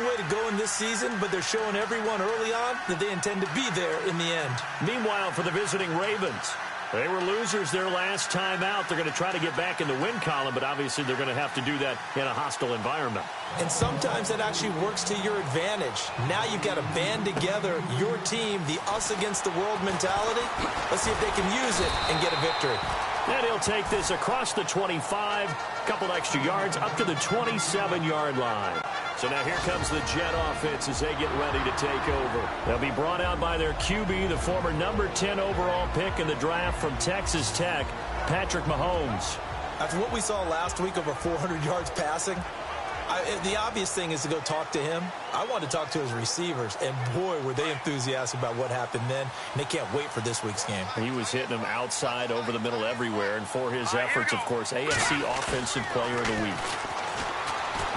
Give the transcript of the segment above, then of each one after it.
long way to go in this season, but they're showing everyone early on that they intend to be there in the end. Meanwhile, for the visiting Ravens, they were losers their last time out. They're going to try to get back in the win column, but obviously they're going to have to do that in a hostile environment. And sometimes that actually works to your advantage. Now you've got to band together your team, the us against the world mentality. Let's see if they can use it and get a victory. And he'll take this across the 25, a couple extra yards, up to the 27-yard line. So now here comes the Jet offense as they get ready to take over. They'll be brought out by their QB, the former number 10 overall pick in the draft from Texas Tech, Patrick Mahomes. After what we saw last week, over 400 yards passing, the obvious thing is to go talk to him. I want to talk to his receivers, and boy, were they enthusiastic about what happened then, and they can't wait for this week's game. He was hitting them outside, over the middle, everywhere, and for his efforts, of course, AFC Offensive Player of the Week.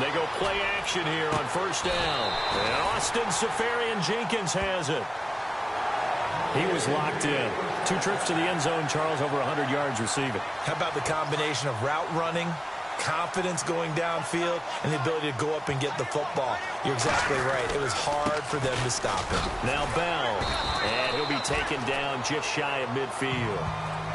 They go play action here on first down, and Austin Seferian-Jenkins has it. He was locked in. 2 trips to the end zone, Charles, over 100 yards receiving. How about the combination of route running, confidence going downfield, and the ability to go up and get the football? You're exactly right. It was hard for them to stop him. Now Bell, and he'll be taken down just shy of midfield.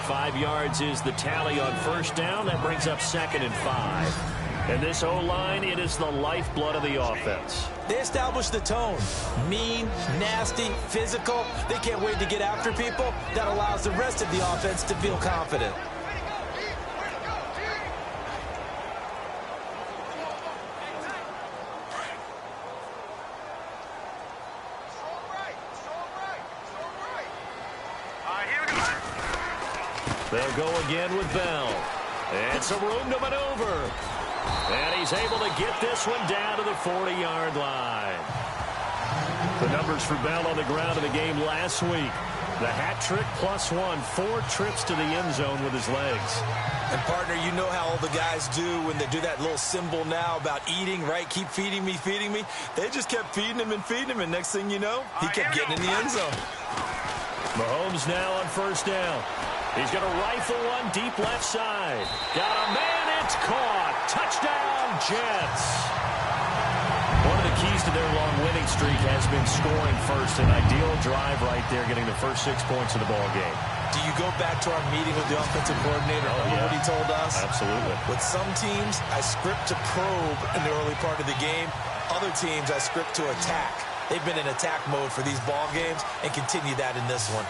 5 yards is the tally on first down. That brings up 2nd and 5. And this O-line, it is the lifeblood of the offense. They established the tone. Mean, nasty, physical. They can't wait to get after people. That allows the rest of the offense to feel confident. They'll go again with Bell. And some room to maneuver. And he's able to get this one down to the 40-yard line. The numbers for Bell on the ground in the game last week. The hat trick +1, 4 trips to the end zone with his legs. And, partner, you know how all the guys do when they do that little symbol now about eating, right? Keep feeding me, feeding me. They just kept feeding him and feeding him, and next thing you know, he kept getting in the end zone. Mahomes now on first down. He's going to rifle one deep left side. Got a man, it's caught. Touchdown, Jets. One of the keys to their long winning streak has been scoring first. An ideal drive right there, getting the first 6 points of the ball game. Do you go back to our meeting with the offensive coordinator? Remember what he told us? Absolutely. With some teams, I script to probe in the early part of the game. Other teams, I script to attack. They've been in attack mode for these ball games and continue that in this one.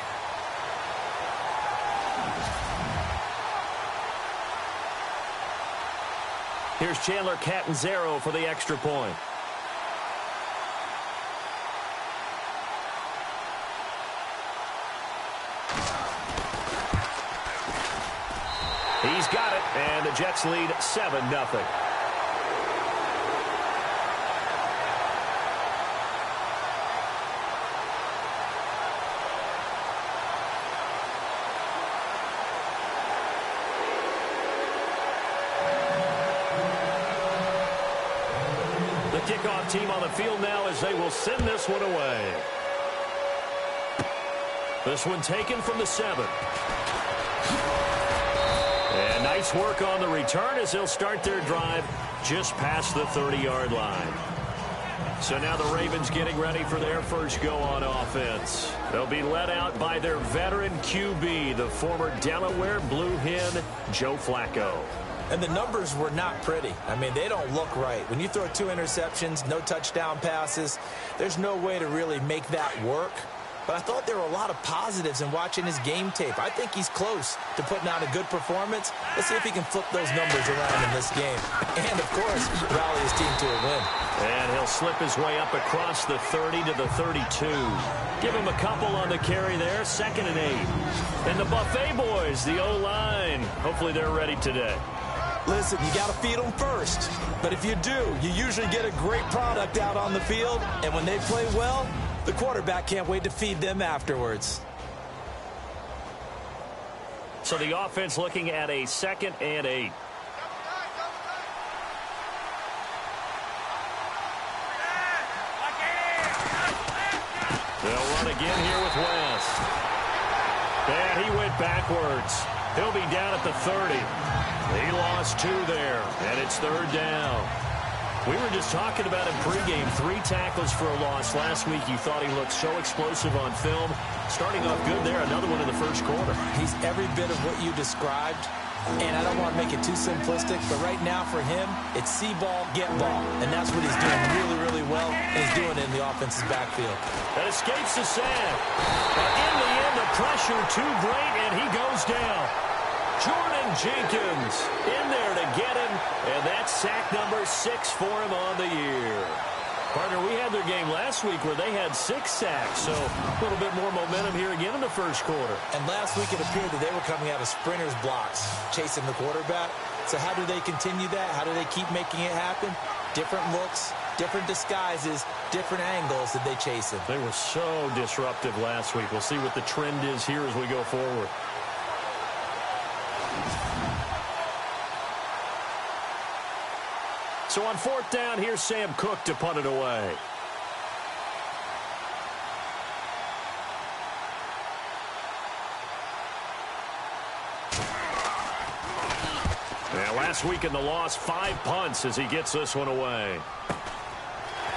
Here's Chandler Catanzaro for the extra point. He's got it, and the Jets lead 7-0. Kickoff team on the field now as they will send this one away. This one taken from the 7. And nice work on the return as they'll start their drive just past the 30-yard line. So now the Ravens getting ready for their first go on offense. They'll be led out by their veteran QB, the former Delaware Blue Hen, Joe Flacco. And the numbers were not pretty. I mean, they don't look right. When you throw 2 interceptions, no touchdown passes, there's no way to really make that work. But I thought there were a lot of positives in watching his game tape. I think he's close to putting out a good performance. Let's see if he can flip those numbers around in this game. And, of course, rally his team to a win. And he'll slip his way up across the 30 to the 32. Give him a couple on the carry there, 2nd and 8. And the Buffet boys, the O-line, hopefully they're ready today. Listen, you got to feed them first. But if you do, you usually get a great product out on the field. And when they play well, the quarterback can't wait to feed them afterwards. So the offense looking at a 2nd and 8. They'll run again here with West. And he went backwards. He'll be down at the 30. He lost 2 there, and it's 3rd down. We were just talking about him pregame. 3 tackles for a loss. Last week you thought he looked so explosive on film. Starting off good there. Another one in the first quarter. He's every bit of what you described. And I don't want to make it too simplistic, but right now for him, it's see ball, get ball. And that's what he's doing really, really well. And he's doing it in the offense's backfield. That escapes the sack. But in the end, the pressure too great, and he goes down. Jordan Jenkins in there to get him, and that's sack number 6 for him on the year. Partner, we had their game last week where they had 6 sacks, so a little bit more momentum here again in the first quarter. And last week it appeared that they were coming out of sprinters blocks, chasing the quarterback. So how do they continue that? How do they keep making it happen? Different looks, different disguises, different angles that they chase him. They were so disruptive last week. We'll see what the trend is here as we go forward. So on 4th down, here's Sam Cook to punt it away. Yeah, last week in the loss, 5 punts as he gets this one away.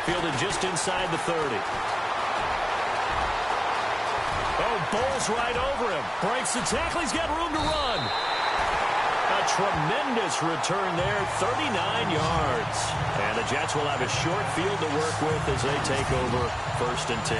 Fielded just inside the 30. Oh, bowls right over him. Breaks the tackle. He's got room to run. A tremendous return there, 39 yards. And the Jets will have a short field to work with as they take over 1st and 10.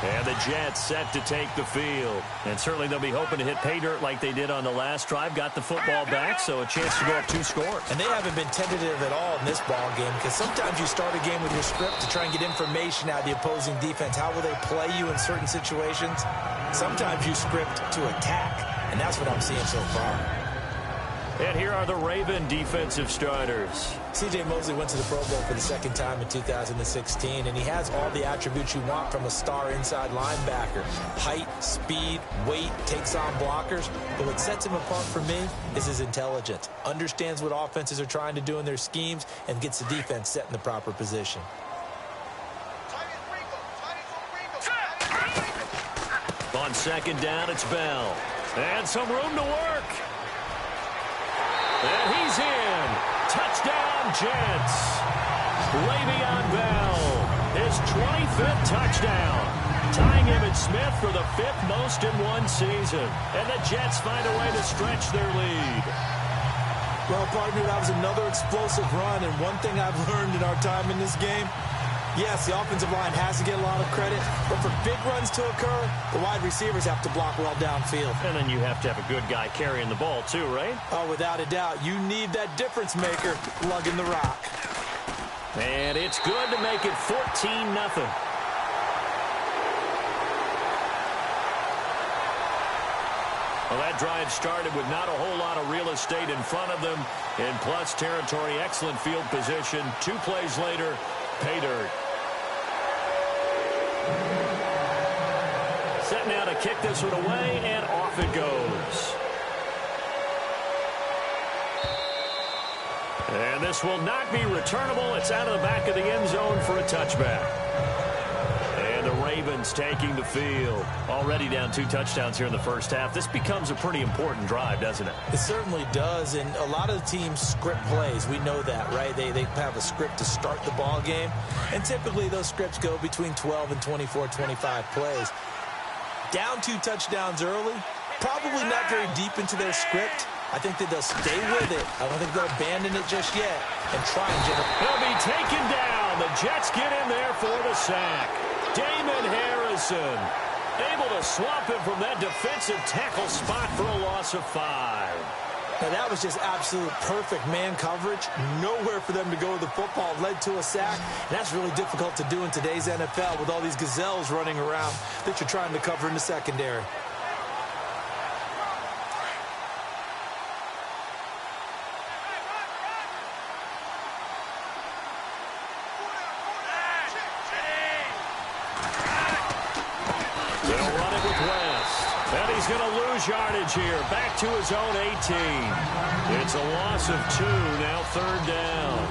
And the Jets set to take the field. And certainly they'll be hoping to hit pay dirt like they did on the last drive. Got the football back, so a chance to go up 2 scores. And they haven't been tentative at all in this ball game, because sometimes you start a game with your script to try and get information out of the opposing defense. How will they play you in certain situations? Sometimes you script to attack, and that's what I'm seeing so far. And here are the Raven defensive starters. C.J. Mosley went to the Pro Bowl for the 2nd time in 2016, and he has all the attributes you want from a star inside linebacker. Height, speed, weight, takes on blockers. But what sets him apart for me is his intelligence. Understands what offenses are trying to do in their schemes and gets the defense set in the proper position. On 2nd down, it's Bell. And some room to work. And he's in. Touchdown, Jets. Le'Veon Bell, his 25th touchdown. Tying Emmitt Smith for the 5th most in one season. And the Jets find a way to stretch their lead. Well, partner, that was another explosive run. And one thing I've learned in our time in this game, yes, the offensive line has to get a lot of credit, but for big runs to occur, the wide receivers have to block well downfield. And then you have to have a good guy carrying the ball too, right? Oh, without a doubt. You need that difference maker lugging the rock. And it's good to make it 14-0. Well, that drive started with not a whole lot of real estate in front of them. In plus territory, excellent field position. 2 plays later, pay dirt. Set now to kick this one away, and off it goes. And this will not be returnable. It's out of the back of the end zone for a touchback. And the Ravens taking the field. Already down 2 touchdowns here in the first half. This becomes a pretty important drive, doesn't it? It certainly does, and a lot of teams script plays. We know that, right? They have a script to start the ball game, and typically those scripts go between 12 and 24, 25 plays. Down 2 touchdowns early, probably not very deep into their script. I think that they'll stay with it. I don't think they'll abandon it just yet and try and generate. He'll be taken down. The Jets get in there for the sack. Damon Harrison able to swamp him from that defensive tackle spot for a loss of 5. Now, that was just absolute perfect man coverage. Nowhere for them to go with the football. Led to a sack. And that's really difficult to do in today's NFL with all these gazelles running around that you're trying to cover in the secondary. They'll run it with West. And he's going to lose yardage here. Back to his own 18. It's a loss of 2, now 3rd down.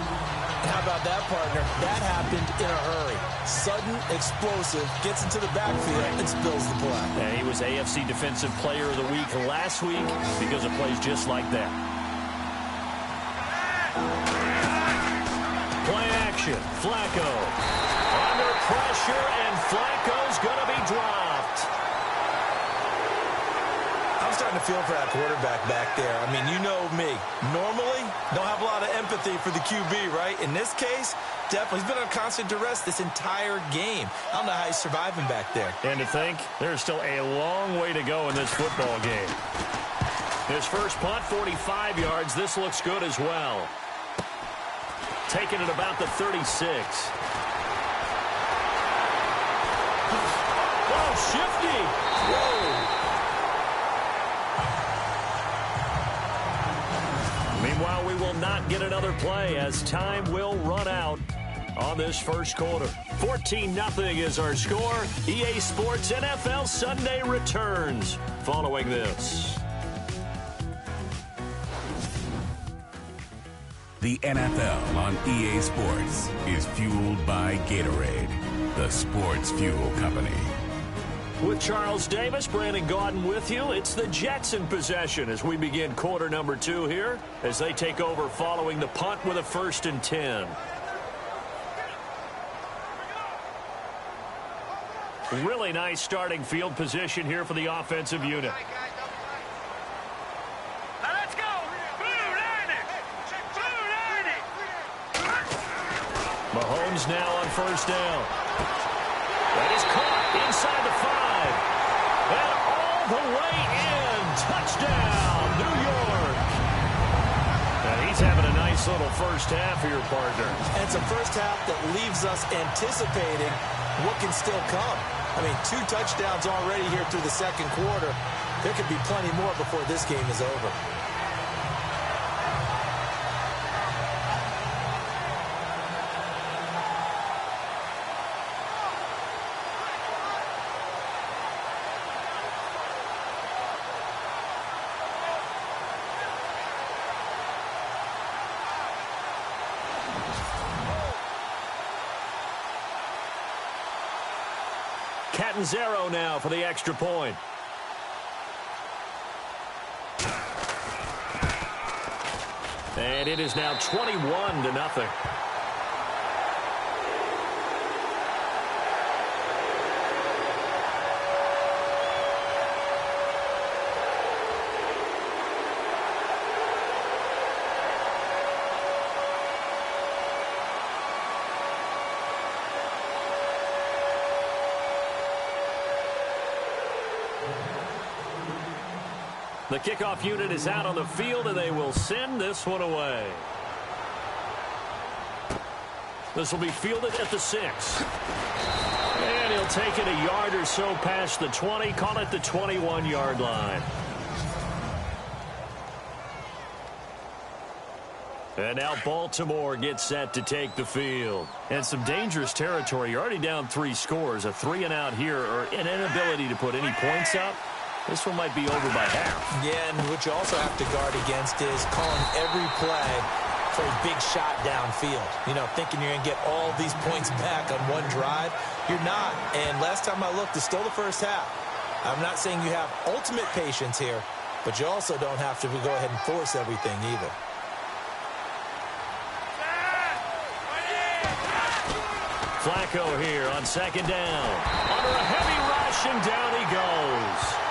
How about about that, partner? That happened in a hurry. Sudden, explosive, gets into the backfield and spills the play. And he was AFC Defensive Player of the Week last week because of plays just like that. Play action. Flacco. Under pressure, and Flacco's going to be dropped. I'm starting to feel for that quarterback back there. I mean, you know me. Normally, don't have a lot of empathy for the QB, right? In this case, definitely. He's been on constant duress this entire game. I don't know how he's surviving back there. And to think, there's still a long way to go in this football game. His first punt, 45 yards. This looks good as well. Taking it about the 36. Oh, shifty. Whoa. Meanwhile, we will not get another play as time will run out on this first quarter. 14-0 is our score. EA Sports NFL Sunday returns following this. The NFL on EA Sports is fueled by Gatorade, the sports fuel company. With Charles Davis, Brandon Gaudin with you. It's the Jets in possession as we begin quarter number 2 here as they take over following the punt with a 1st and 10. Really nice starting field position here for the offensive unit. Let's go! Mahomes now on 1st down. That is caught inside the 5. And all the way in. Touchdown, New York. And he's having a nice little first half here, partner. And it's a first half that leaves us anticipating what can still come. I mean, 2 touchdowns already here through the second quarter. There could be plenty more before this game is over. Catanzaro now for the extra point. And it is now 21-0. The kickoff unit is out on the field, and they will send this one away. This will be fielded at the 6. And he'll take it a yard or so past the 20, call it the 21-yard line. And now Baltimore gets set to take the field. And some dangerous territory. You're already down 3 scores. A 3-and-out here, or an inability to put any points up. This one might be over by half. Yeah, and what you also have to guard against is calling every play for a big shot downfield. You know, thinking you're going to get all these points back on one drive. You're not. And last time I looked, it's still the first half. I'm not saying you have ultimate patience here, but you also don't have to go ahead and force everything either. Flacco here on 2nd down. Under a heavy rush, and down he goes.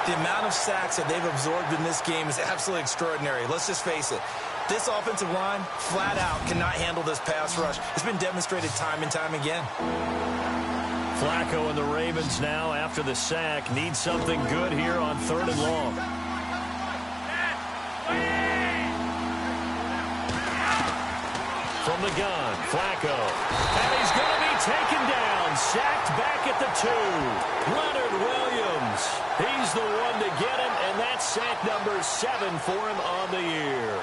The amount of sacks that they've absorbed in this game is absolutely extraordinary. Let's just face it. This offensive line, flat out, cannot handle this pass rush. It's been demonstrated time and time again. Flacco and the Ravens now, after the sack, need something good here on 3rd and long. From the gun, Flacco. And he's going to be taken down, sacked back at the 2. Leonard Williams. He's the one to get him, and that's sack number 7 for him on the year.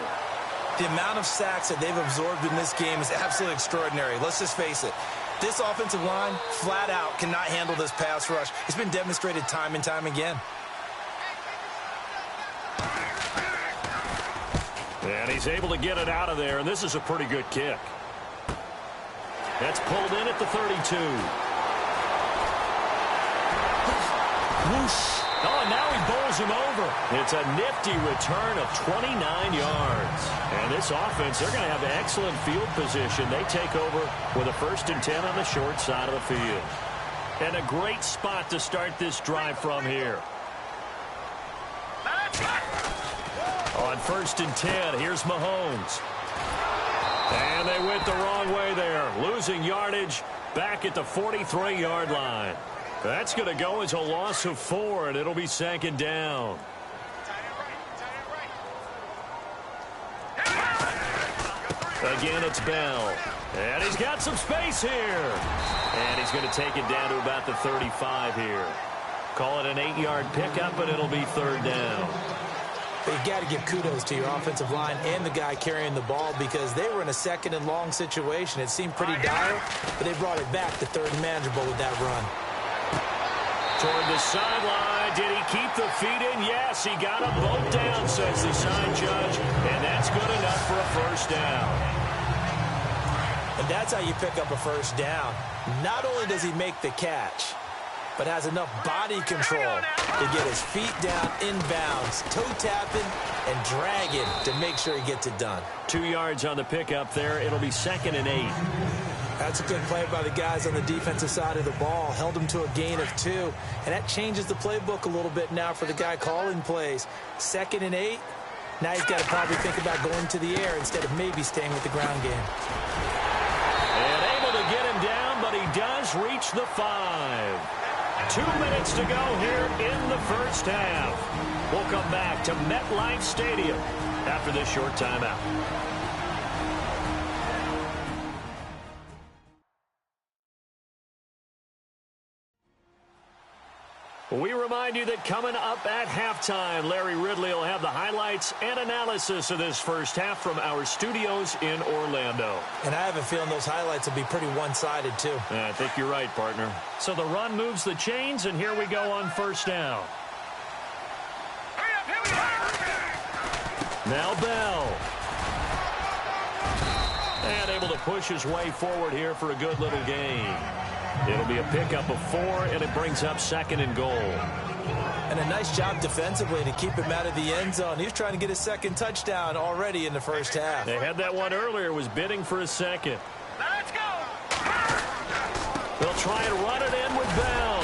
The amount of sacks that they've absorbed in this game is absolutely extraordinary. Let's just face it. This offensive line, flat out, cannot handle this pass rush. It's been demonstrated time and time again. And he's able to get it out of there, and this is a pretty good kick. That's pulled in at the 32. Whoosh. Oh, and now he bowls him over. It's a nifty return of 29 yards. And this offense, they're going to have excellent field position. They take over with a 1st and 10 on the short side of the field. And a great spot to start this drive from here. On 1st and 10, here's Mahomes. And they went the wrong way there, losing yardage back at the 43-yard line. That's going to go as a loss of 4, and it'll be 2nd down. Again, it's Bell. And he's got some space here. And he's going to take it down to about the 35 here. Call it an 8-yard pickup, and it'll be 3rd down. But you got to give kudos to your offensive line and the guy carrying the ball because they were in a 2nd and long situation. It seemed pretty dire, but they brought it back to 3rd and manageable with that run. Toward the sideline. Did he keep the feet in? Yes, he got them both down, says the sign judge. And that's good enough for a 1st down. And that's how you pick up a 1st down. Not only does he make the catch, but has enough body control to get his feet down inbounds, toe tapping and dragging to make sure he gets it done. 2 yards on the pickup there. It'll be 2nd and 8. That's a good play by the guys on the defensive side of the ball. Held him to a gain of 2. And that changes the playbook a little bit now for the guy calling plays. 2nd and 8. Now he's got to probably think about going to the air instead of maybe staying with the ground game. And able to get him down, but he does reach the 5. 2 minutes to go here in the 1st half. We'll come back to MetLife Stadium after this short timeout. We remind you that coming up at halftime, Larry Ridley will have the highlights and analysis of this 1st half from our studios in Orlando. And I have a feeling those highlights will be pretty one-sided, too. I think you're right, partner. So the run moves the chains, and here we go on 1st down. Now Bell. And able to push his way forward here for a good little gain. It'll be a pickup of 4, and it brings up 2nd and goal. And a nice job defensively to keep him out of the end zone. He was trying to get his 2nd touchdown already in the 1st half. They had that one earlier, was bidding for a 2nd. Let's go! They'll try and run it in with Bell.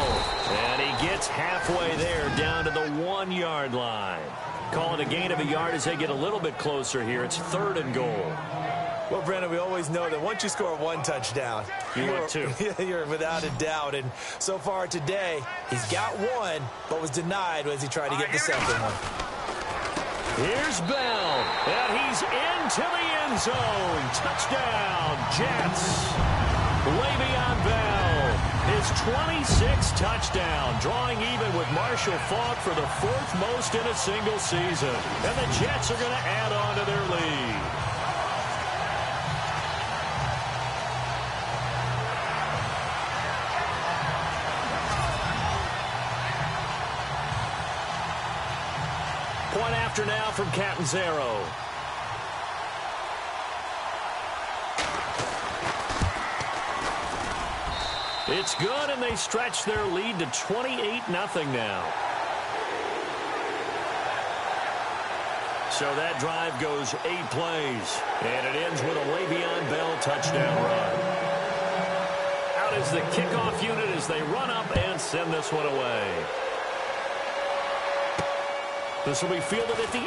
And he gets halfway there down to the 1-yard line. Call it a gain of a yard as they get a little bit closer here. It's 3rd and goal. Well, Brandon, we always know that once you score 1 touchdown, you're without a doubt. And so far today, he's got 1, but was denied as he tried to get the 2nd one. Here's Bell, and he's into the end zone. Touchdown, Jets. Le'Veon Bell, his 26th touchdown, drawing even with Marshall Faulk for the 4th most in a single season. And the Jets are going to add on to their lead. Point after now from Catanzaro. It's good, and they stretch their lead to 28-0 now. So that drive goes 8 plays, and it ends with a Le'Veon Bell touchdown run. Out is the kickoff unit as they run up and send this one away. This will be fielded at the 8.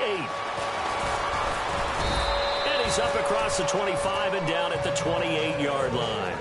And he's up across the 25 and down at the 28-yard line.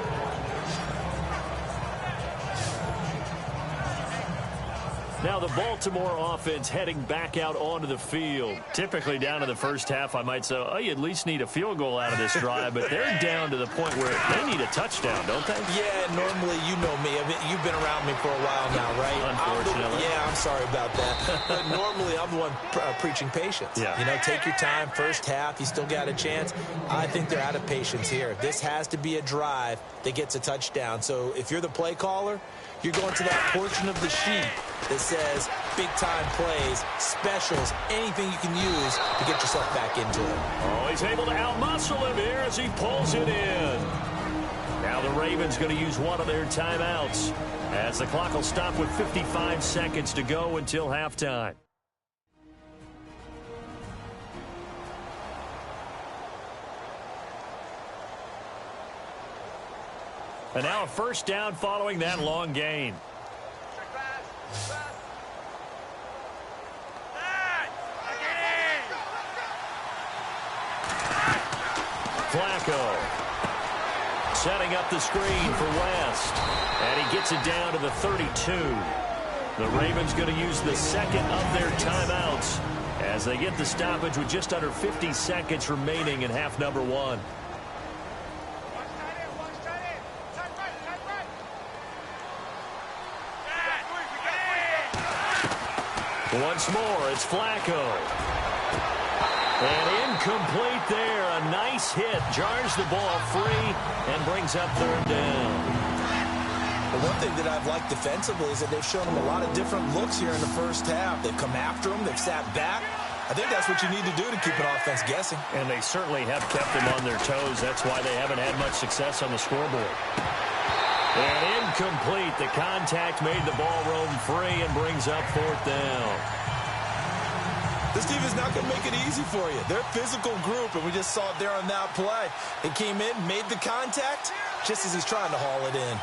Now the Baltimore offense heading back out onto the field. Typically down to the 1st half, I might say, oh, you at least need a field goal out of this drive. But they're down to the point where they need a touchdown, don't they? Yeah, normally, you know me. I mean, you've been around me for a while now, right? Unfortunately. I'm sorry about that. But normally, I'm the one preaching patience. Yeah. You know, take your time. 1st half, you still got a chance. I think they're out of patience here. This has to be a drive that gets a touchdown. So if you're the play caller, you're going to that portion of the sheet that says big-time plays, specials, anything you can use to get yourself back into it. Oh, he's able to outmuscle him here as he pulls it in. Now the Ravens going to use one of their timeouts as the clock will stop with 55 seconds to go until halftime. And now a first down following that long gain. Flacco setting up the screen for West. And he gets it down to the 32. The Ravens going to use the second of their timeouts as they get the stoppage with just under 50 seconds remaining in half number one. Once more, it's Flacco. And incomplete there. A nice hit. Jars the ball free and brings up third down. The one thing that I've liked defensively is that they've shown them a lot of different looks here in the first half. They've come after them. They've sat back. I think that's what you need to do to keep an offense guessing. And they certainly have kept them on their toes. That's why they haven't had much success on the scoreboard. And incomplete. The contact made the ball roam free and brings up fourth down. This team is not going to make it easy for you. They're a physical group, and we just saw it there on that play. It came in, made the contact, just as he's trying to haul it in.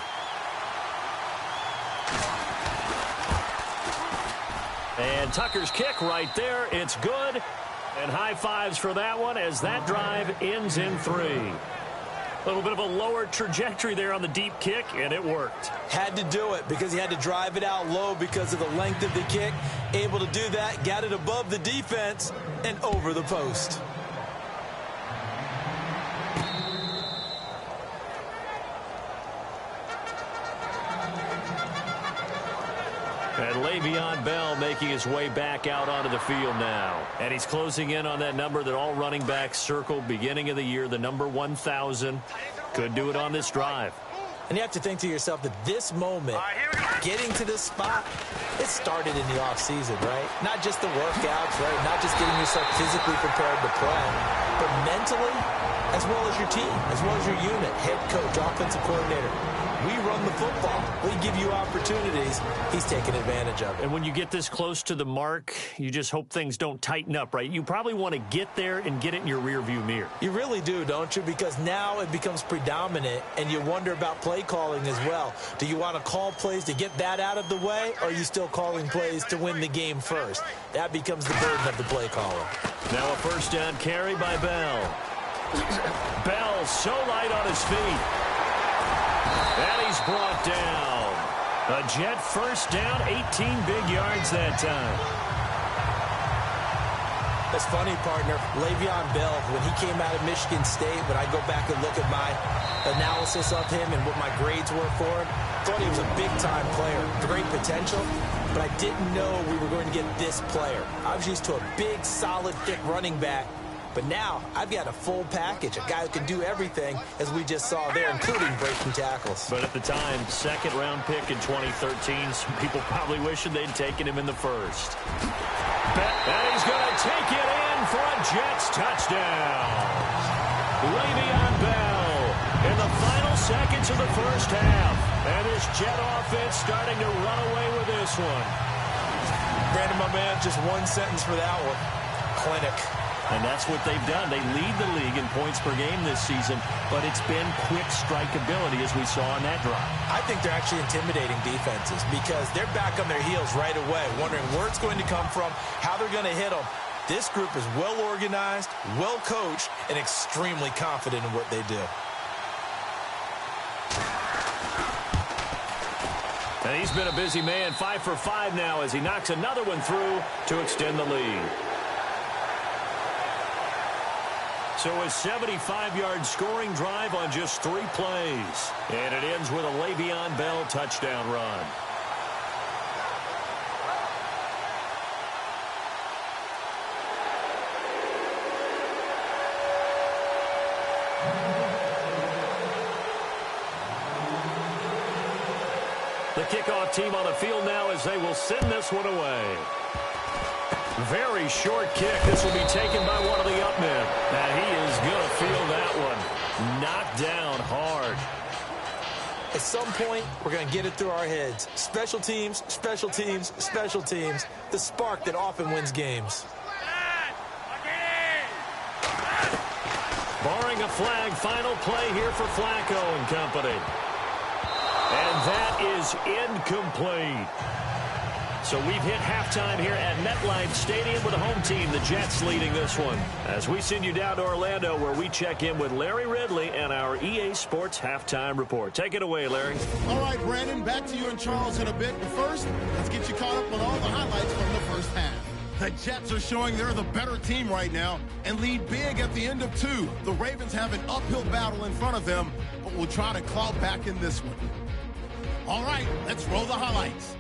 And Tucker's kick right there. It's good. And high fives for that one as that drive ends in 3. A little bit of a lower trajectory there on the deep kick, and it worked. Had to do it because he had to drive it out low because of the length of the kick. Able to do that, got it above the defense and over the post. And Le'Veon Bell making his way back out onto the field now. And he's closing in on that number that all running backs circled beginning of the year, the number 1,000. Could do it on this drive. And you have to think to yourself that this moment, getting to this spot, it started in the offseason, right? Not just the workouts, right? Not just getting yourself physically prepared to play, but mentally, as well as your team, as well as your unit, head coach, offensive coordinator. We run the football. We give you opportunities. He's taking advantage of it. And when you get this close to the mark, you just hope things don't tighten up, right? You probably want to get there and get it in your rearview mirror. You really do, don't you? Because now it becomes predominant, and you wonder about play calling as well. Do you want to call plays to get that out of the way, or are you still calling plays to win the game first? That becomes the burden of the play caller. Now a first down carry by Bell. Bell so light on his feet. And he's brought down. A Jet first down, 18 big yards that time. That's funny, partner. Le'Veon Bell, when he came out of Michigan State, when I go back and look at my analysis of him and what my grades were for him, thought he was a big-time player, great potential, but I didn't know we were going to get this player. I was used to a big, solid, thick running back. But now, I've got a full package, a guy who can do everything, as we just saw there, including breaking tackles. But at the time, second-round pick in 2013, some people probably wishing they'd taken him in the first. And he's going to take it in for a Jets touchdown. Le'Veon Bell in the final seconds of the first half. And this Jet offense starting to run away with this one. Brandon, my man, just one sentence for that one. Clinic. And that's what they've done. They lead the league in points per game this season, but it's been quick strike ability as we saw on that drive. I think they're actually intimidating defenses because they're back on their heels right away, wondering where it's going to come from, how they're going to hit them. This group is well organized, well coached, and extremely confident in what they do. And he's been a busy man, 5 for 5 now as he knocks another one through to extend the lead. So a 75-yard scoring drive on just 3 plays. And it ends with a Le'Veon Bell touchdown run. The kickoff team on the field now as they will send this one away. Very short kick. This will be taken by one of the up men. And he is going to feel that one. Knocked down hard. At some point, we're going to get it through our heads. Special teams, special teams, special teams. The spark that often wins games. Barring a flag, final play here for Flacco and company. And that is incomplete. So we've hit halftime here at MetLife Stadium with the home team, the Jets, leading this one. As we send you down to Orlando, where we check in with Larry Ridley and our EA Sports Halftime Report. Take it away, Larry. All right, Brandon, back to you and Charles in a bit. But first, let's get you caught up on all the highlights from the first half. The Jets are showing they're the better team right now and lead big at the end of two. The Ravens have an uphill battle in front of them, but will try to claw back in this one. All right, let's roll the highlights.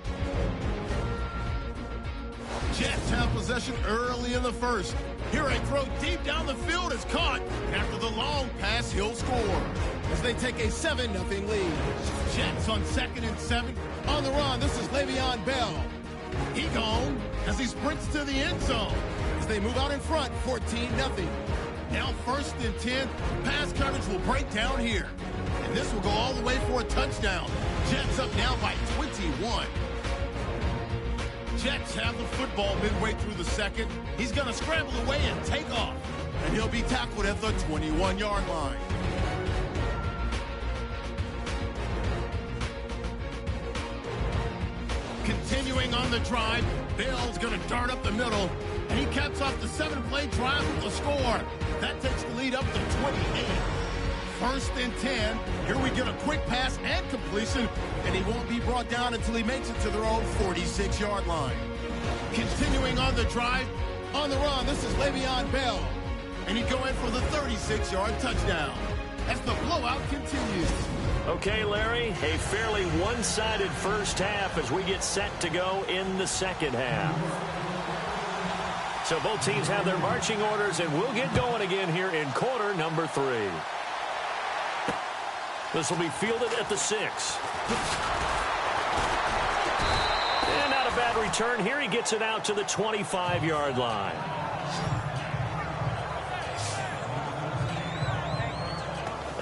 Jets have possession early in the first. Here a throw deep down the field is caught. After the long pass, he'll score as they take a 7-0 lead. Jets on 2nd and 7. On the run, this is Le'Veon Bell. He gone as he sprints to the end zone as they move out in front, 14-0. Now 1st and 10. Pass coverage will break down here. And this will go all the way for a touchdown. Jets up now by 21. Jets have the football midway through the second. He's going to scramble away and take off. And he'll be tackled at the 21-yard line. Continuing on the drive, Bell's going to dart up the middle. And he caps off the 7-play drive with a score. That takes the lead up to 28. 1st and 10. Here we get a quick pass and completion, and he won't be brought down until he makes it to their own 46-yard line. Continuing on the drive, on the run, this is Le'Veon Bell, and he'd go in for the 36-yard touchdown as the blowout continues. Okay, Larry, a fairly one-sided first half as we get set to go in the second half. So both teams have their marching orders, and we'll get going again here in quarter number 3. This will be fielded at the 6. And not a bad return here. He gets it out to the 25-yard line.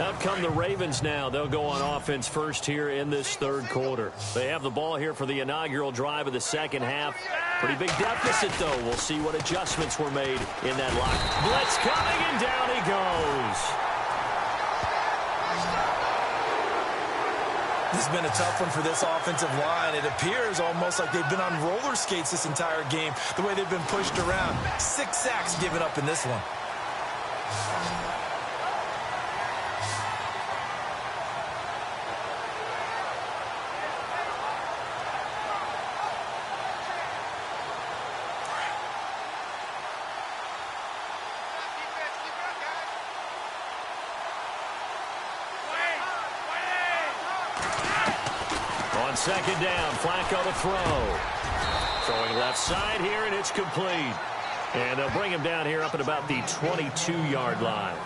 Out come the Ravens now. They'll go on offense first here in this third quarter. They have the ball here for the inaugural drive of the second half. Pretty big deficit, though. We'll see what adjustments were made in that lock. Blitz coming, and down he goes. This has been a tough one for this offensive line. It appears almost like they've been on roller skates this entire game, the way they've been pushed around. 6 sacks given up in this one. Second down, Flacco to throw. Throwing left side here, and it's complete. And they'll bring him down here up at about the 22-yard line.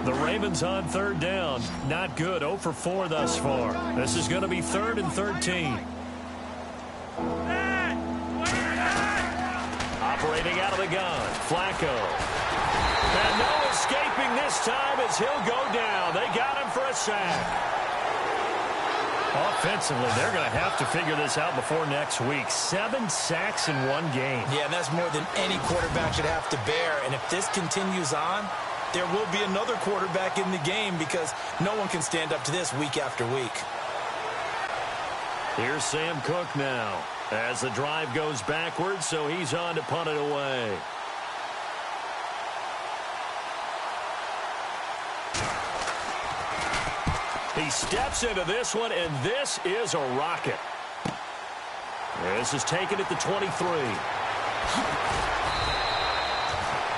The Ravens on third down. Not good. 0 for 4 thus far. This is going to be 3rd and 13. Operating out of the gun, Flacco. And no escaping this time as he'll go down. They got him for a sack. Offensively, they're going to have to figure this out before next week. 7 sacks in one game. Yeah, and that's more than any quarterback should have to bear. And if this continues on, there will be another quarterback in the game because no one can stand up to this week after week. Here's Sam Cook now as the drive goes backwards, so he's on to punt it away. He steps into this one, and this is a rocket. This is taken at the 23.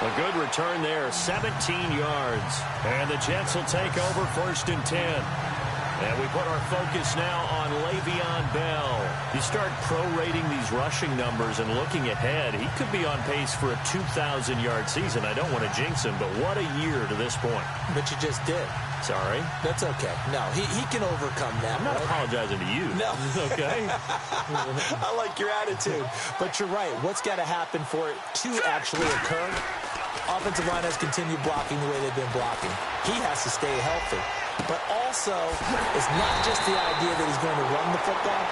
A good return there, 17 yards. And the Jets will take over 1st and 10. And we put our focus now on Le'Veon Bell. You start prorating these rushing numbers and looking ahead, he could be on pace for a 2,000-yard season. I don't want to jinx him, but what a year to this point. But you just did. Sorry. That's okay. No, he can overcome that. I'm not apologizing to you. No. Okay. I like your attitude. But you're right. What's got to happen for it to actually occur? Offensive line has continued blocking the way they've been blocking. He has to stay healthy. But also, it's not just the idea that he's going to run the football,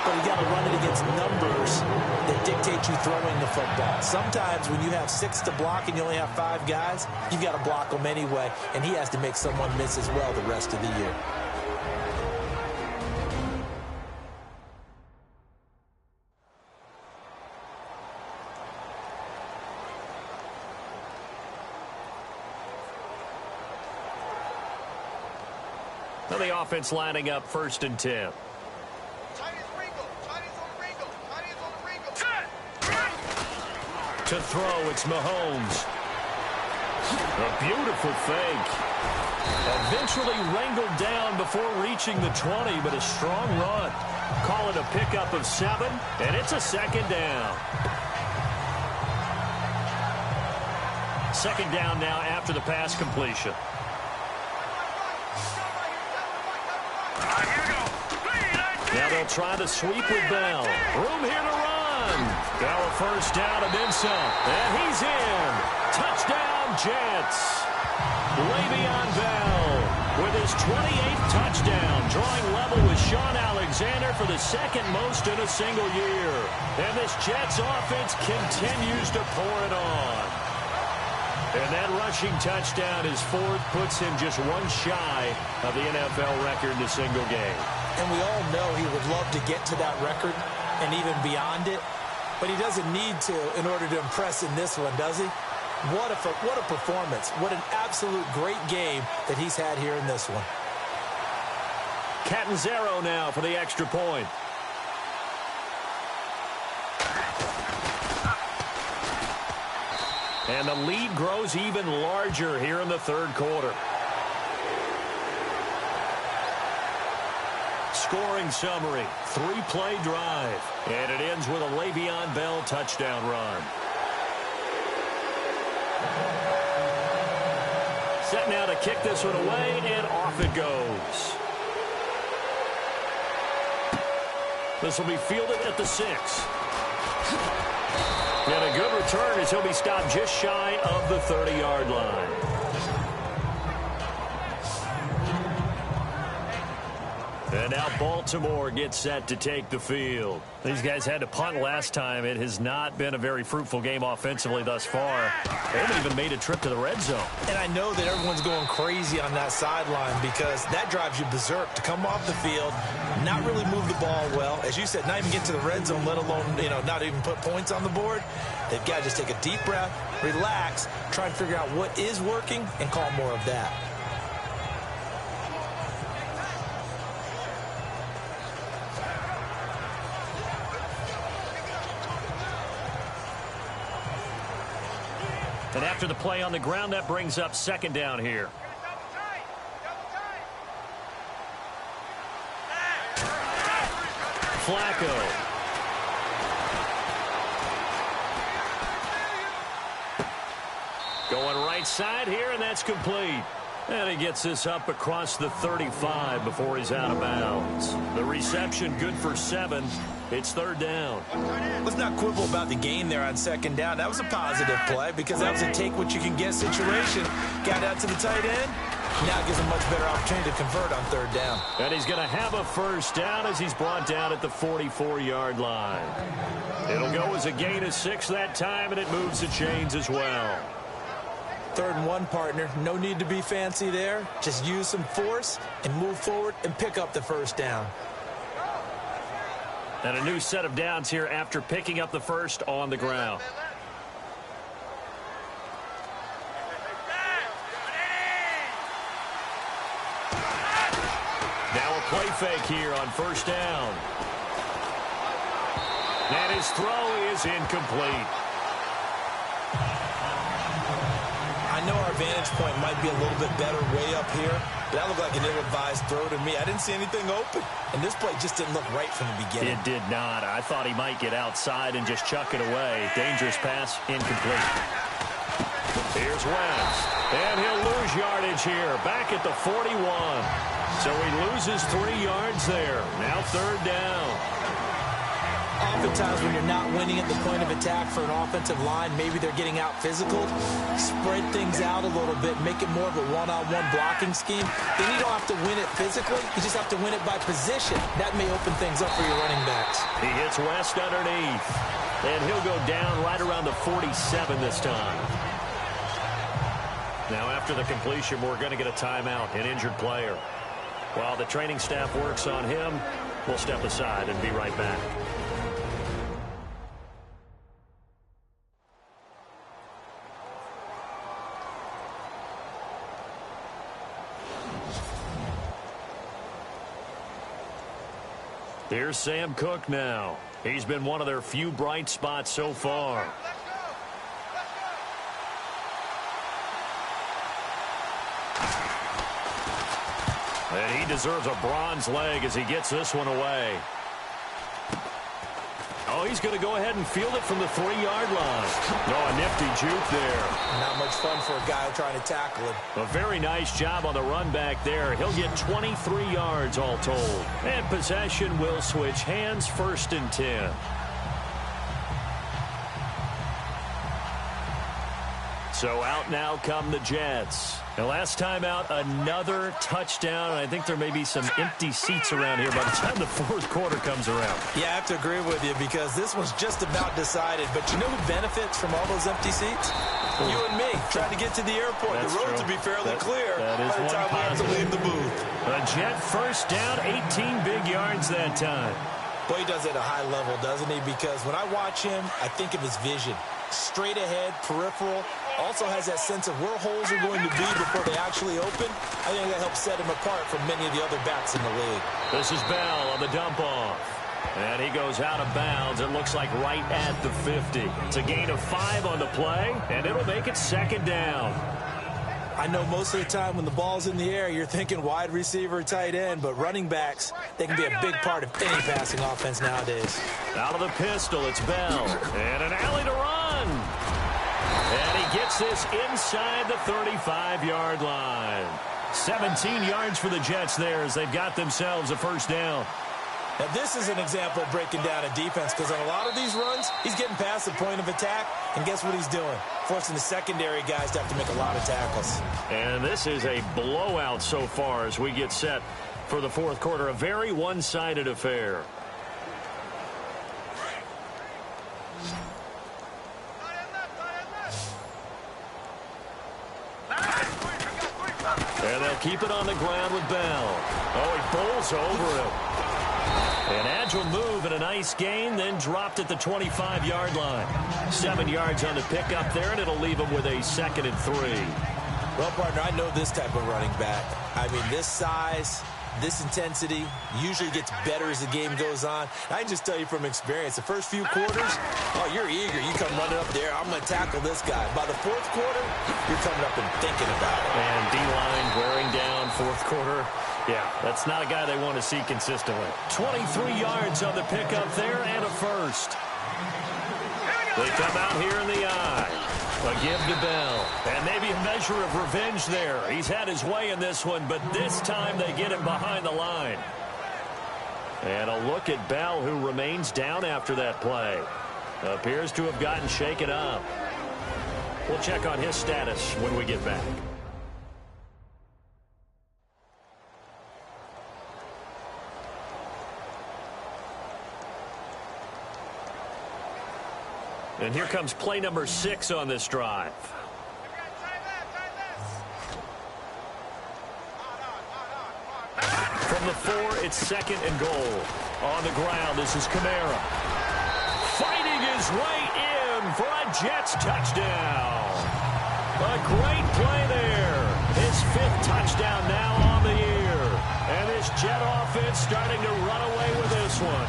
but you got to run it against numbers that dictate you throwing the football. Sometimes when you have 6 to block and you only have 5 guys, you've got to block them anyway, and he has to make someone miss as well the rest of the year. Now the offense lining up 1st and 10. To throw, it's Mahomes. A beautiful fake. Eventually wrangled down before reaching the 20, but a strong run. Call it a pickup of 7, and it's a 2nd down. 2nd down now after the pass completion. Now they'll try to sweep with Bell. Room here to run. Bell a 1st down and then some. And he's in. Touchdown, Jets. Le'Veon Bell with his 28th touchdown, drawing level with Sean Alexander for the 2nd most in a single year. And this Jets offense continues to pour it on. And that rushing touchdown, his 4th, puts him just 1 shy of the NFL record in a single game. And we all know he would love to get to that record and even beyond it, but he doesn't need to in order to impress in this one, does he? What a performance. What an absolute great game that he's had here in this one. Catanzaro now for the extra point. And the lead grows even larger here in the 3rd quarter. Scoring summary, 3-play drive. And it ends with a Le'Veon Bell touchdown run. Set now to kick this one away, and off it goes. This will be fielded at the 6. And a good return as he'll be stopped just shy of the 30-yard line. And now Baltimore gets set to take the field. These guys had to punt last time. It has not been a very fruitful game offensively thus far. They haven't even made a trip to the red zone. And I know that everyone's going crazy on that sideline because that drives you berserk to come off the field, not really move the ball well. As you said, not even get to the red zone, let alone, not even put points on the board. They've got to just take a deep breath, relax, try and figure out what is working, and call more of that. And after the play on the ground, that brings up 2nd down here. Flacco. Going right side here, and that's complete. And he gets this up across the 35 before he's out of bounds. The reception good for 7. It's 3rd down. Let's not quibble about the gain there on 2nd down. That was a positive play because that was a take-what-you-can-get situation. Got out to the tight end. Now gives him a much better opportunity to convert on 3rd down. And he's going to have a 1st down as he's brought down at the 44-yard line. It'll go as a gain of 6 that time, and it moves the chains as well. 3rd and 1, partner. No need to be fancy there. Just use some force and move forward and pick up the 1st down. And a new set of downs here after picking up the 1st on the ground. Now a play fake here on 1st down. And his throw is incomplete. I know our vantage point might be a little bit better way up here, That looked like an ill-advised throw to me. I didn't see anything open. And this play just didn't look right from the beginning. It did not. I thought he might get outside and just chuck it away. Dangerous pass, incomplete. Here's West. And he'll lose yardage here. Back at the 41. So he loses 3 yards there. Now 3rd down. Oftentimes when you're not winning at the point of attack for an offensive line, maybe they're getting out physical, spread things out a little bit, make it more of a one-on-one blocking scheme. Then you don't have to win it physically. You just have to win it by position. That may open things up for your running backs. He hits West underneath. And he'll go down right around the 47 this time. Now after the completion, we're going to get a timeout, an injured player. While the training staff works on him, we'll step aside and be right back. Here's Sam Cook now. He's been one of their few bright spots so far. And he deserves a bronze leg as he gets this one away. Oh, he's going to go ahead and field it from the 3-yard line. Oh, a nifty juke there. Not much fun for a guy trying to tackle him. A very nice job on the run back there. He'll get 23 yards all told. And possession will switch hands, 1st and 10. So out now come the Jets. The last time out, another touchdown. And I think there may be some empty seats around here by the time the 4th quarter comes around. Yeah, I have to agree with you because this one's just about decided. But you know who benefits from all those empty seats? You and me, trying to get to the airport. That's the roads true. will be fairly clear that is by the time we have to leave the booth. A Jet 1st down, 18 big yards that time. Boy, he does it at a high level, doesn't he? Because when I watch him, I think of his vision. Straight ahead, peripheral. Also has that sense of where holes are going to be before they actually open. I think that helps set him apart from many of the other backs in the league. This is Bell on the dump-off. And he goes out of bounds. It looks like right at the 50. It's a gain of 5 on the play, and it'll make it 2nd down. I know most of the time when the ball's in the air, you're thinking wide receiver, tight end, but running backs, they can be a big part of any passing offense nowadays. Out of the pistol, it's Bell. And an alley to run. And he gets this inside the 35-yard line. 17 yards for the Jets there as they've got themselves a 1st down. Now, this is an example of breaking down a defense because on a lot of these runs, he's getting past the point of attack, and guess what he's doing? Forcing the secondary guys to have to make a lot of tackles. And this is a blowout so far as we get set for the 4th quarter. A very one-sided affair. And they'll keep it on the ground with Bell. Oh, he bowls over it. An agile move and a nice gain, then dropped at the 25-yard line. 7 yards on the pickup there, and it'll leave him with a 2nd and 3. Well, partner, I know this type of running back. I mean, this size, this intensity usually gets better as the game goes on. I can just tell you from experience, the first few quarters, oh, you're eager. You come running up there, I'm going to tackle this guy. By the 4th quarter, you're coming up and thinking about it. And D-line wearing down 4th quarter. Yeah, that's not a guy they want to see consistently. 23 yards on the pickup there and a 1st. They come out here in the eye. A give to Bell. And maybe a measure of revenge there. He's had his way in this one, but this time they get him behind the line. And a look at Bell, who remains down after that play. Appears to have gotten shaken up. We'll check on his status when we get back. And here comes play number 6 on this drive. From the 4, it's 2nd and goal. On the ground, this is Kamara. Fighting his way in for a Jets touchdown. A great play there. His 5th touchdown now on the year. And this Jet offense starting to run away with this one.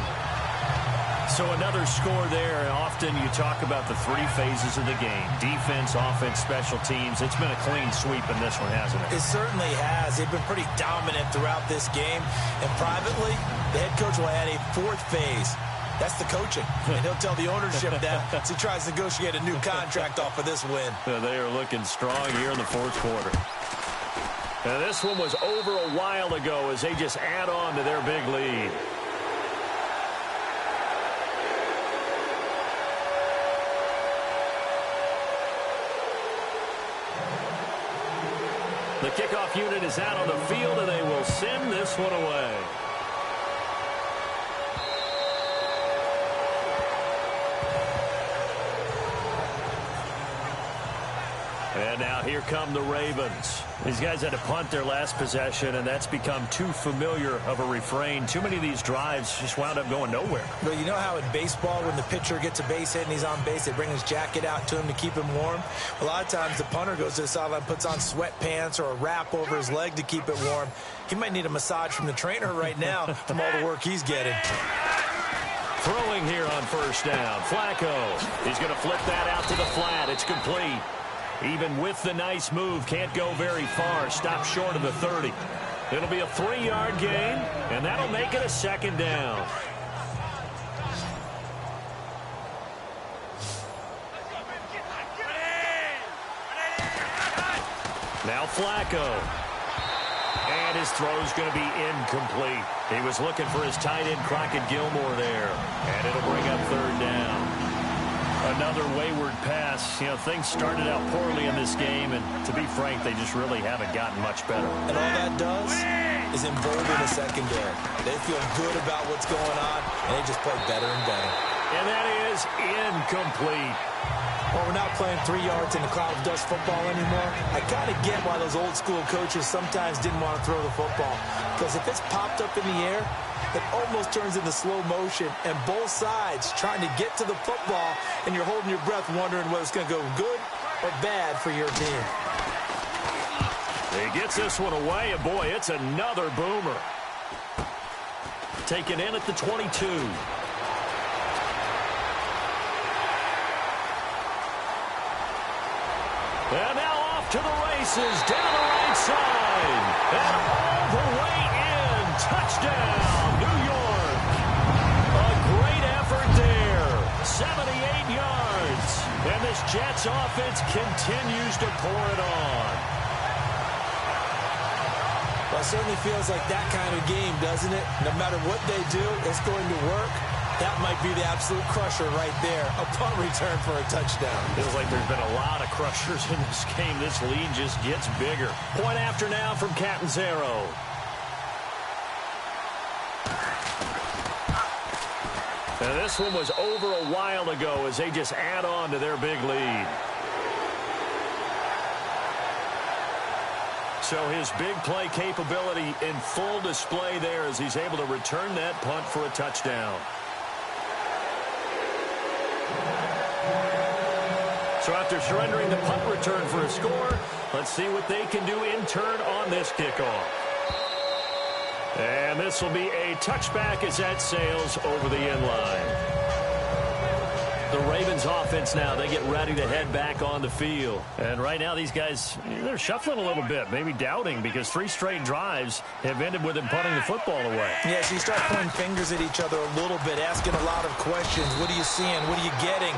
So another score there, and often you talk about the three phases of the game. Defense, offense, special teams. It's been a clean sweep in this one, hasn't it? It certainly has. They've been pretty dominant throughout this game. And privately, the head coach will add a fourth phase. That's the coaching. And he'll tell the ownership that as he tries to negotiate a new contract off of this win. They are looking strong here in the fourth quarter. Now, this one was over a while ago as they just add on to their big lead. The kickoff unit is out on the field, and they will send this one away. And now here come the Ravens. These guys had to punt their last possession, and that's become too familiar of a refrain. Too many of these drives just wound up going nowhere. But you know how in baseball, when the pitcher gets a base hit and he's on base, they bring his jacket out to him to keep him warm? A lot of times the punter goes to the sideline, puts on sweatpants or a wrap over his leg to keep it warm. He might need a massage from the trainer right now from all the work he's getting. Throwing here on first down. Flacco. He's going to flip that out to the flat. It's complete. Even with the nice move, can't go very far. Stop short of the 30. It'll be a 3-yard gain, and that'll make it a second down. Now Flacco. And his throw's going to be incomplete. He was looking for his tight end, Crockett Gilmore there. And it'll bring up third down. Another wayward pass. You know, things started out poorly in this game, and to be frank, they just really haven't gotten much better. And all that does is embolden the secondary. They feel good about what's going on, and they just play better and better. And that is incomplete. Well, we're not playing 3 yards in a cloud of dust football anymore. I kind of get why those old school coaches sometimes didn't want to throw the football. Because if it's popped up in the air, it almost turns into slow motion, and both sides trying to get to the football, and you're holding your breath wondering whether it's going to go good or bad for your team. He gets this one away, and boy, it's another boomer. Taken in at the 22. And now off to the races, down the right side, and all the way in. Touchdown, New York. A great effort there. 78 yards. And this Jets offense continues to pour it on. Well, it certainly feels like that kind of game, doesn't it? No matter what they do, it's going to work. That might be the absolute crusher right there. A punt return for a touchdown. Feels like there's been a lot of crushers in this game. This lead just gets bigger. Point after now from Catanzaro. And this one was over a while ago as they just add on to their big lead. So his big play capability in full display there as he's able to return that punt for a touchdown. So after surrendering the punt return for a score, let's see what they can do in turn on this kickoff. And this will be a touchback as that sails over the end line. The Ravens offense now, they get ready to head back on the field. And right now these guys, they're shuffling a little bit, maybe doubting, because 3 straight drives have ended with them punting the football away. Yeah, so you start pointing fingers at each other a little bit, asking a lot of questions. What are you seeing? What are you getting?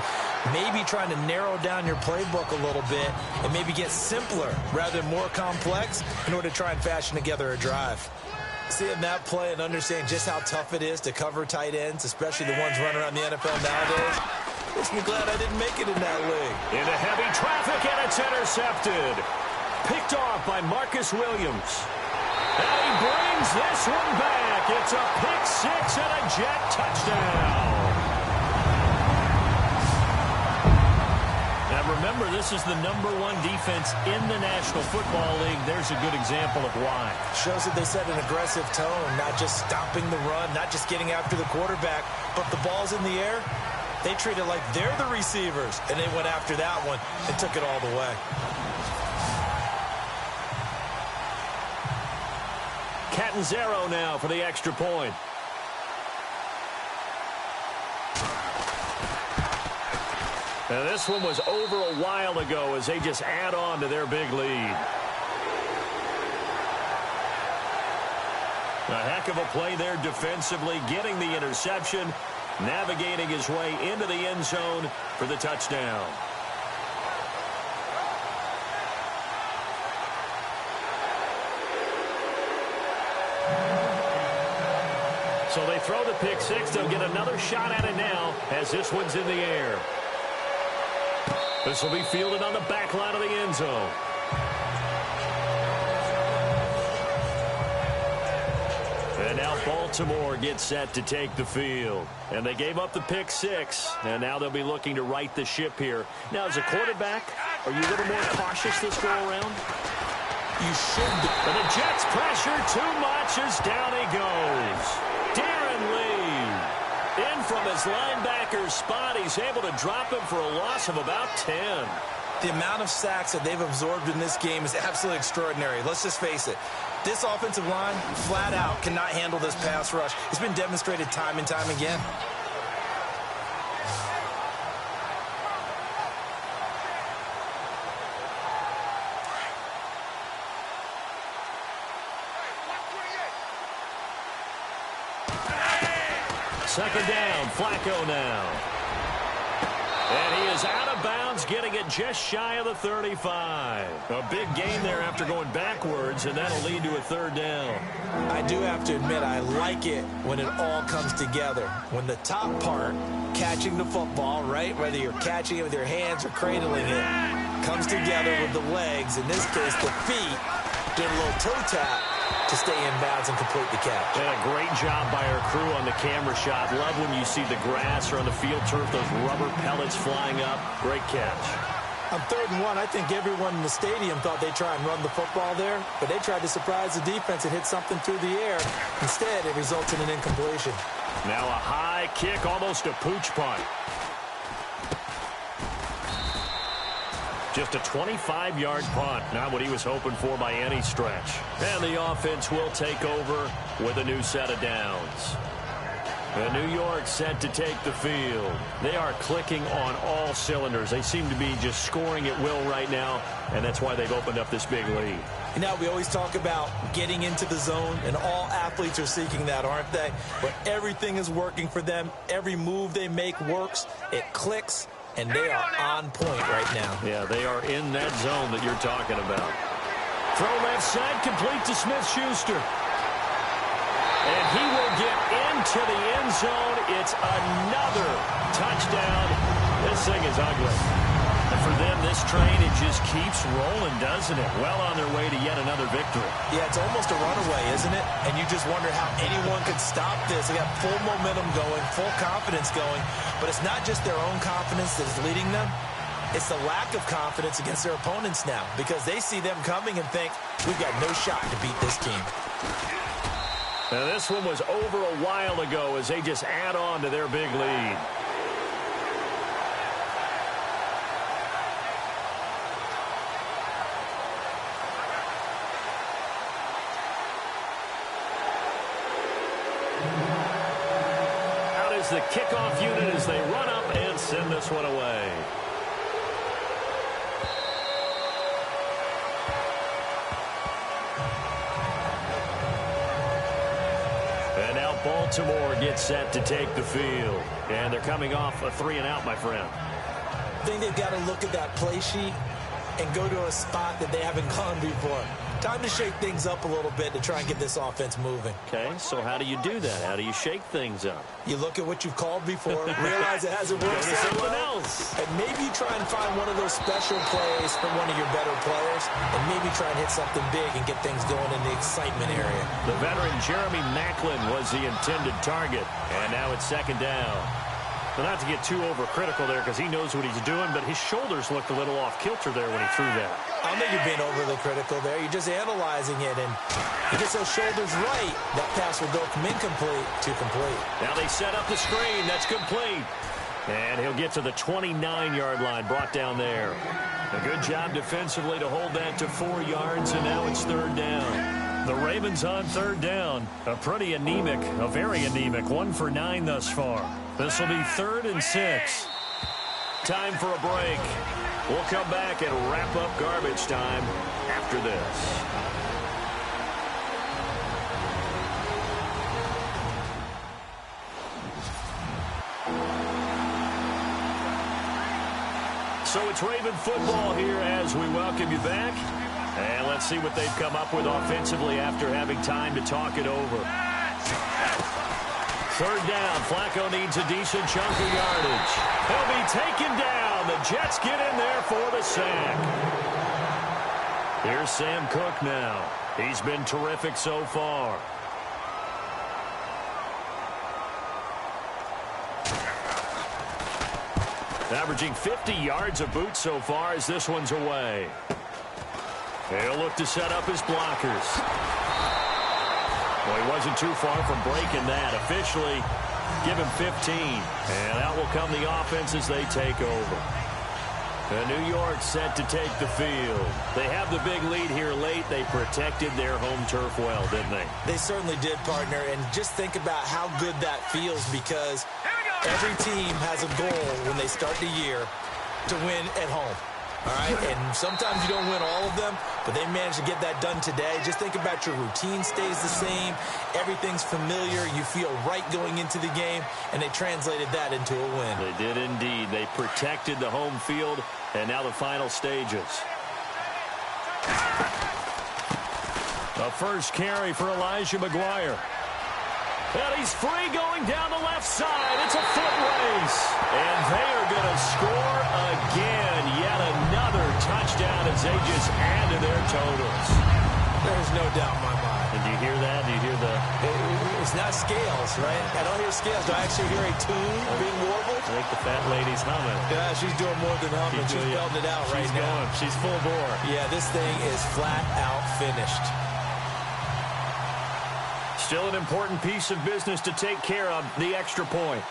Maybe trying to narrow down your playbook a little bit and maybe get simpler rather than more complex in order to try and fashion together a drive. Seeing that play and understanding just how tough it is to cover tight ends, especially the ones running around the NFL nowadays, makes me glad I didn't make it in that league. Into heavy traffic, and it's intercepted. Picked off by Marcus Williams. And he brings this one back. It's a pick six and a Jet touchdown. Now remember, this is the #1 defense in the National Football League. There's a good example of why. Shows that they set an aggressive tone, not just stopping the run, not just getting after the quarterback, but the ball's in the air. They treat it like they're the receivers, and they went after that one and took it all the way. Catanzaro now for the extra point. And this one was over a while ago as they just add on to their big lead. A heck of a play there defensively, getting the interception, navigating his way into the end zone for the touchdown. So they throw the pick six. They'll get another shot at it now as this one's in the air. This will be fielded on the back line of the end zone. And now Baltimore gets set to take the field. And they gave up the pick six, and now they'll be looking to right the ship here. Now, as a quarterback, are you a little more cautious this go-around? You should be. And the Jets pressure too much as down he goes. Darren Lee, in from his linebacker's spot. He's able to drop him for a loss of about 10. The amount of sacks that they've absorbed in this game is absolutely extraordinary. Let's just face it. This offensive line, flat out, cannot handle this pass rush. It's been demonstrated time and time again. Second down, Flacco now. And he is out of bounds, getting it just shy of the 35. A big gain there after going backwards, and that'll lead to a third down. I do have to admit, I like it when it all comes together. When the top part, catching the football, right, whether you're catching it with your hands or cradling it, comes together with the legs, in this case the feet, did a little toe tap to stay in bounds and complete the catch. And a great job by our crew on the camera shot. Love when you see the grass or on the field turf, those rubber pellets flying up. Great catch. On 3rd and 1, I think everyone in the stadium thought they'd try and run the football there, but they tried to surprise the defense and hit something through the air. Instead, it results in an incompletion. Now a high kick, almost a pooch punt. Just a 25-yard punt, not what he was hoping for by any stretch. And the offense will take over with a new set of downs. And New York set to take the field. They are clicking on all cylinders. They seem to be just scoring at will right now, and that's why they've opened up this big lead. You know, we always talk about getting into the zone, and all athletes are seeking that, aren't they? But everything is working for them. Every move they make works. It clicks. And they are on point right now. Yeah, they are in that zone that you're talking about. Throw left side, complete to Smith-Schuster. And he will get into the end zone. It's another touchdown. This thing is ugly. And for them, this train, it just keeps rolling, doesn't it? Well on their way to yet another victory. Yeah, it's almost a runaway, isn't it? And you just wonder how anyone could stop this. They got full momentum going, full confidence going. But it's not just their own confidence that is leading them. It's the lack of confidence against their opponents now, because they see them coming and think, we've got no shot to beat this team. Now, this one was over a while ago as they just add on to their big lead. The kickoff unit as they run up and send this one away. And now Baltimore gets set to take the field. And they're coming off a 3-and-out, my friend. I think they've got to look at that play sheet and go to a spot that they haven't gone before. Time to shake things up a little bit to try and get this offense moving. Okay, so how do you do that? How do you shake things up? You look at what you've called before, realize it hasn't worked so well, and maybe you try and find one of those special plays from one of your better players, and maybe try and hit something big and get things going in the excitement area. The veteran Jeremy Maclin was the intended target, and now it's 2nd down. Well, not to get too overcritical there because he knows what he's doing, but his shoulders looked a little off kilter there when he threw that. I don't think you're being overly critical there. You're just analyzing it, and he gets those shoulders right. That pass will go from incomplete to complete. Now they set up the screen. That's complete. And he'll get to the 29-yard line, brought down there. A good job defensively to hold that to 4 yards, and now it's 3rd down. The Ravens on 3rd down. A pretty anemic, a very anemic 1 for 9 thus far. This will be 3rd and 6. Time for a break. We'll come back and wrap up garbage time after this. So it's Raven football here as we welcome you back. And let's see what they've come up with offensively after having time to talk it over. Third down. Flacco needs a decent chunk of yardage. He'll be taken down. The Jets get in there for the sack. Here's Sam Cook now. He's been terrific so far. Averaging 50 yards a boot so far as this one's away. He'll look to set up his blockers. Well, he wasn't too far from breaking that. Officially, give him 15. And out will come the offense as they take over. And New York set to take the field. They have the big lead here late. They protected their home turf well, didn't they? They certainly did, partner. And just think about how good that feels, because every team has a goal when they start the year to win at home. All right, and sometimes you don't win all of them, but they managed to get that done today. Just think about your routine stays the same. Everything's familiar. You feel right going into the game, and they translated that into a win. They did indeed. They protected the home field, and now the final stages. A first carry for Elijah McGuire. And he's free going down the left side. It's a foot race. And they are going to score again. Yet another touchdown as they just add to their totals. There's no doubt in my mind. And do you hear that? Do you hear the... It's not scales, right? I don't hear scales. Do I actually hear a tune being warbled? I think the fat lady's humming. Yeah, she's doing more than humming. She's belting it out right now. Going. She's full bore. Yeah, this thing is flat out finished. Still an important piece of business to take care of, the extra point.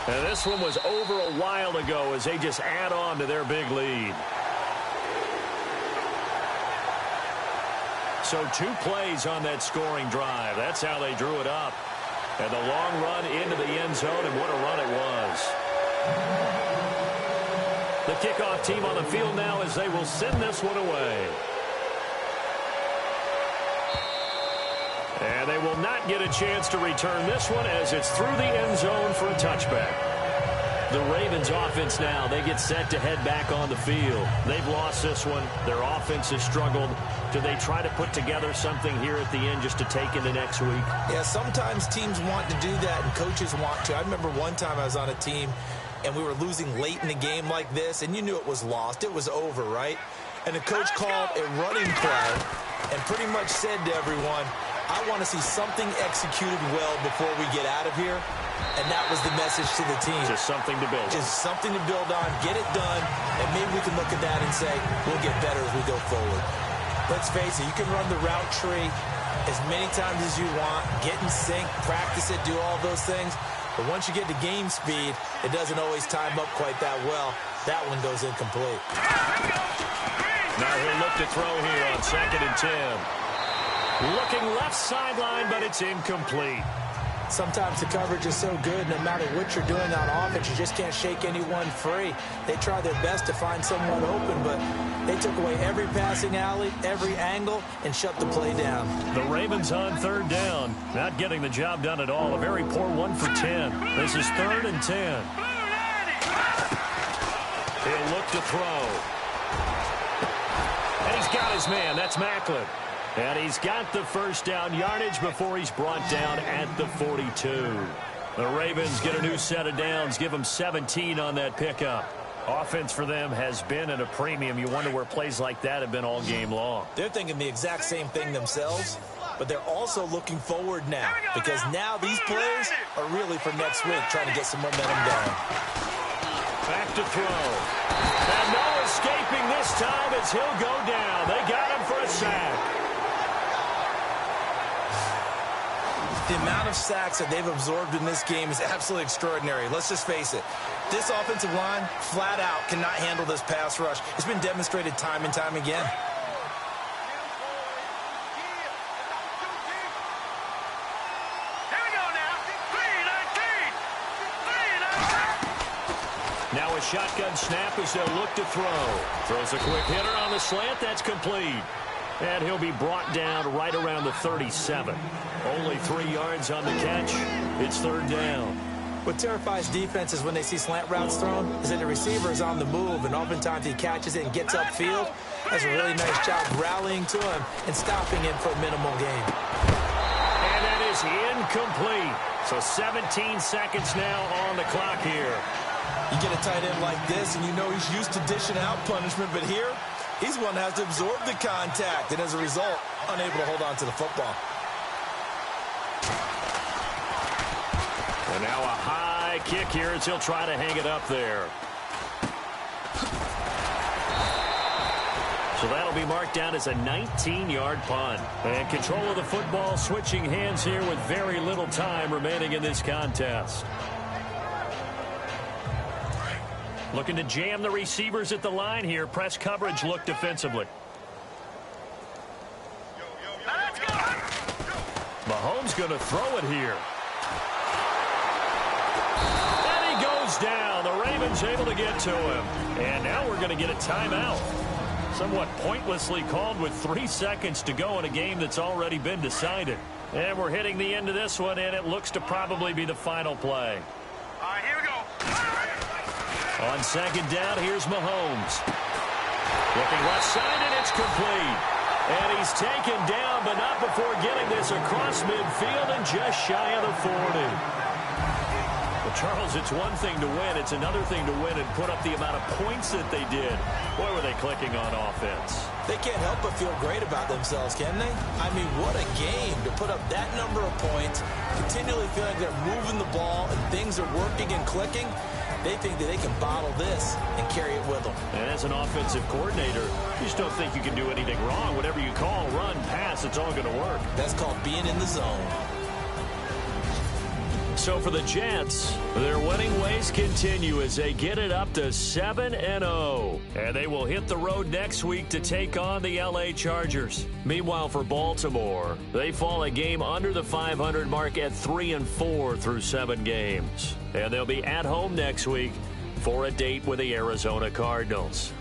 And this one was over a while ago as they just add on to their big lead. So 2 plays on that scoring drive. That's how they drew it up. And the long run into the end zone, and what a run it was. The kickoff team on the field now as they will send this one away. And they will not get a chance to return this one as it's through the end zone for a touchback. The Ravens offense now, they get set to head back on the field. They've lost this one. Their offense has struggled. Do they try to put together something here at the end just to take into next week? Yeah, sometimes teams want to do that and coaches want to. I remember one time I was on a team and we were losing late in the game like this, and you knew it was lost. It was over, right? And the coach called a running play and pretty much said to everyone, I want to see something executed well before we get out of here. And that was the message to the team. Just something to build on. Just something to build on, get it done, and maybe we can look at that and say, we'll get better as we go forward. Let's face it, you can run the route tree as many times as you want, get in sync, practice it, do all those things. But once you get to game speed, it doesn't always time up quite that well. That one goes incomplete. Now he'll look to throw here on 2nd and 10. Looking left sideline, but it's incomplete. Sometimes the coverage is so good, no matter what you're doing on offense, you just can't shake anyone free. They try their best to find someone open, but they took away every passing alley, every angle, and shut the play down. The Ravens on 3rd down, not getting the job done at all. A very poor 1 for 10. This is 3rd and 10. He'll look to throw. And he's got his man. That's Macklin. And he's got the first down yardage before he's brought down at the 42. The Ravens get a new set of downs, give them 17 on that pickup. Offense for them has been at a premium. You wonder where plays like that have been all game long. They're thinking the exact same thing themselves, but they're also looking forward now, because now these plays are really for next week, trying to get some momentum going. Back to throw. And no escaping this time as he'll go down. They got him for a sack. The amount of sacks that they've absorbed in this game is absolutely extraordinary. Let's just face it. This offensive line, flat out, cannot handle this pass rush. It's been demonstrated time and time again. a shotgun snap as they'll look to throw. Throws a quick hitter on the slant. That's complete. And he'll be brought down right around the 37. Only 3 yards on the catch. It's third down. What terrifies defenses when they see slant routes thrown is that the receiver is on the move, and oftentimes he catches it and gets upfield. Does a really nice job rallying to him and stopping him for a minimal gain. And that is incomplete. So 17 seconds now on the clock here. You get a tight end like this, and you know he's used to dishing out punishment, but here, he's one that has to absorb the contact, and as a result, unable to hold on to the football. And now a high kick here as he'll try to hang it up there. So that'll be marked down as a 19-yard punt. And control of the football switching hands here with very little time remaining in this contest. Looking to jam the receivers at the line here. Press coverage look defensively. Mahomes going to throw it here. And he goes down. The Ravens able to get to him. And now we're going to get a timeout. Somewhat pointlessly called with 3 seconds to go in a game that's already been decided. And we're hitting the end of this one, and it looks to probably be the final play. All right, here we go. On second down, here's Mahomes. Looking left side, and it's complete. And he's taken down, but not before getting this across midfield and just shy of the 40. Well, Charles, it's one thing to win. It's another thing to win and put up the amount of points that they did. Boy, were they clicking on offense. They can't help but feel great about themselves, can they? I mean, what a game to put up that number of points, continually feeling like they're moving the ball and things are working and clicking. They think that they can bottle this and carry it with them. And as an offensive coordinator, you just don't think you can do anything wrong. Whatever you call, run, pass, it's all going to work. That's called being in the zone. So for the Jets, their winning ways continue as they get it up to 7-0. And they will hit the road next week to take on the LA Chargers. Meanwhile, for Baltimore, they fall a game under the 500 mark at 3-4 through 7 games. And they'll be at home next week for a date with the Arizona Cardinals.